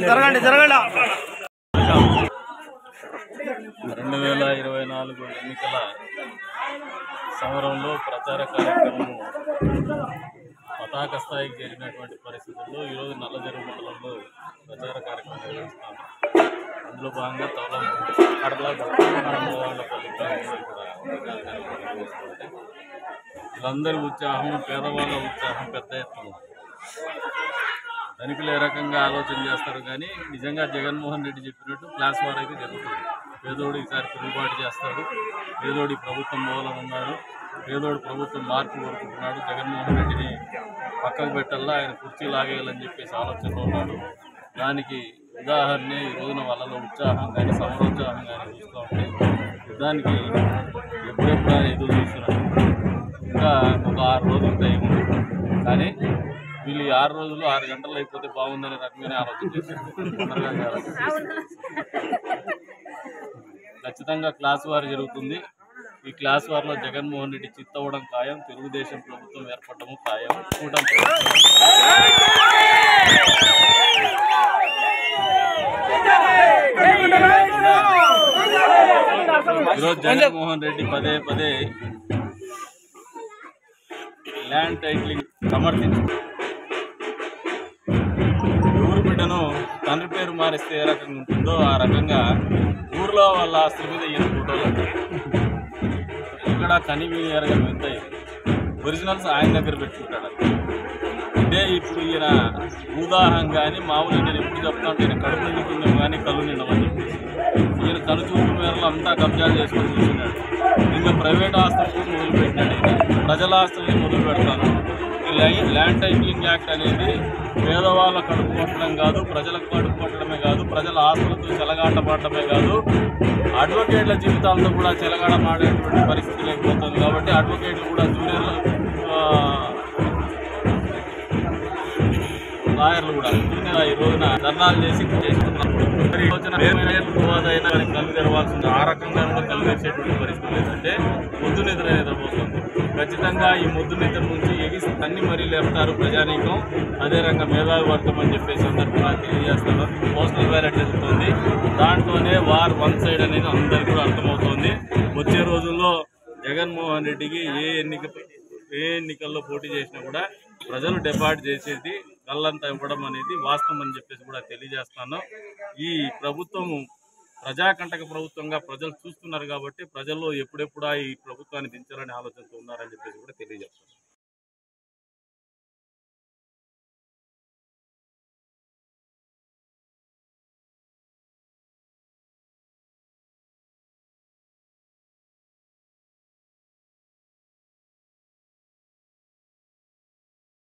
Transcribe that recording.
జరగండి జరగండి 2024 ఎన్నికల సమరంలో ప్రచార కార్యక్రమం పతాక స్థాయికి చేరినటువంటి పరిస్థితుల్లో ఈరోజు నల్లజెరువు మండలంలో ప్రచార కార్యక్రమం నిర్వహిస్తాము. అందులో భాగంగా తౌలం వీళ్ళందరి ఉత్సాహం, పేదవాళ్ళ ఉత్సాహం పెద్ద ఎత్తున. ధనికులు ఏ రకంగా ఆలోచన చేస్తారు కానీ నిజంగా జగన్మోహన్ రెడ్డి చెప్పినట్టు క్లాస్ వార్ అయితే జరుగుతుంది. పేదోడు ఈసారి తిరుగుబాటు చేస్తాడు, పేదోడి ప్రభుత్వం మూలం ఉన్నాడు, పేదోడు ప్రభుత్వం మార్పు కోరుకుంటున్నాడు, జగన్మోహన్ రెడ్డిని పక్కకు పెట్టాలా, ఆయన కుర్చీ లాగేయాలని చెప్పేసి ఆలోచనలో ఉన్నాడు. దానికి ఉదాహరణే ఈ రోజున వాళ్ళలో ఉత్సాహం కానీ సమరోత్సాహం కానీ చూస్తూ ఉంటే దానికి ఎప్పుడెప్పుడు ఎదురు చూస్తున్నారు. ఇంకా ఒక 6 రోజులు టైం ఉంది, కానీ వీళ్ళు 6 రోజులు 6 గంటలు అయిపోతే బాగుందనే రకమైన ఆలోచన చేస్తారు. ఖచ్చితంగా క్లాస్ వార్ జరుగుతుంది. ఈ క్లాస్ వార్లో జగన్మోహన్ రెడ్డి చిత్తవడం ఖాయం, తెలుగుదేశం ప్రభుత్వం ఏర్పడము ఖాయం. కూటమి ఈరోజు జగన్మోహన్ రెడ్డి పదే పదే ల్యాండ్ టైటిలింగ్ సమర్థించారు. ఊరు బిడ్డను తండ్రి పేరు మారిస్తే ఏ రకంగా ఉంటుందో ఆ రకంగా ఊర్లో వాళ్ళ ఆస్తుల మీద ఈయన ఫోటోలు ఇక్కడ కనివిని ఎరగని వింత ఒరిజినల్స్ ఆయన దగ్గర పెట్టుకుంటాడు. అంటే ఇప్పుడు ఈయన ఉదాహరణ కానీ మామూలుగా నేను ఎప్పుడు చెప్తా ఉంటే ఈయన కడుపు నిండుకుందాం కానీ కళ్ళు నిండమని చెప్పేసి ఈయన కనుచూపు మేరలో అంతా కబ్జాలు చేసుకొని కూర్చున్నాడు. ఇంకా ప్రైవేట్ ఆస్తులకు మొదలుపెట్టినాడు, ప్రజల ఆస్తుల్ని మొదలు పెడతాను. ఈ ల్యాండ్ టైటిలింగ్ యాక్ట్ అనేది పేదవాళ్ళ కడుపు కొట్టడం కాదు, ప్రజలకు కడుపు కొట్టడమే కాదు, ప్రజల ఆస్తులతో చెలగాట పడటమే కాదు, అడ్వకేట్ల జీవితాలతో కూడా చెలగాట మాడేటువంటి పరిస్థితి లేకపోతుంది. కాబట్టి అడ్వకేట్లు కూడా జూనియర్ లాయర్లు కూడా ఈ రోజున ధర్నాలు చేసి చేస్తున్నారు. ఈ రోజున అయినా కళ్ళు తెరవాల్సింది. ఆ రకంగా కూడా కళ్ళు తెరిచేటువంటి పరిస్థితి లేదంటే ముద్దు నిద్ర నిద్రపోతుంది. ఖచ్చితంగా ఈ ముద్దు నిద్ర నుంచి ఎగిసి తన్ని మరీ లేపుతారు ప్రజానీకం. అదే రంగం మేధావి వర్గం అని చెప్పేసి అందరికీ తెలియజేస్తారు. పర్సనల్ బ్యాలెట్ జరుగుతుంది, దాంట్లోనే వార్ వన్ సైడ్ అనేది అందరికీ కూడా అర్థమవుతోంది. వచ్చే రోజుల్లో జగన్మోహన్ రెడ్డికి ఏ ఎన్నికల్లో పోటీ చేసినా కూడా ప్రజలు డిపాజిట్ చేసేది కళ్ళంతా ఇవ్వడం అనేది వాస్తవం అని చెప్పేసి కూడా తెలియజేస్తాను. ఈ ప్రభుత్వము ప్రజాకంటక ప్రభుత్వంగా ప్రజలు చూస్తున్నారు కాబట్టి ప్రజల్లో ఎప్పుడెప్పుడా ఈ ప్రభుత్వాన్ని దించాలనే ఆలోచనతో ఉన్నారని చెప్పేసి కూడా తెలియజేస్తాను.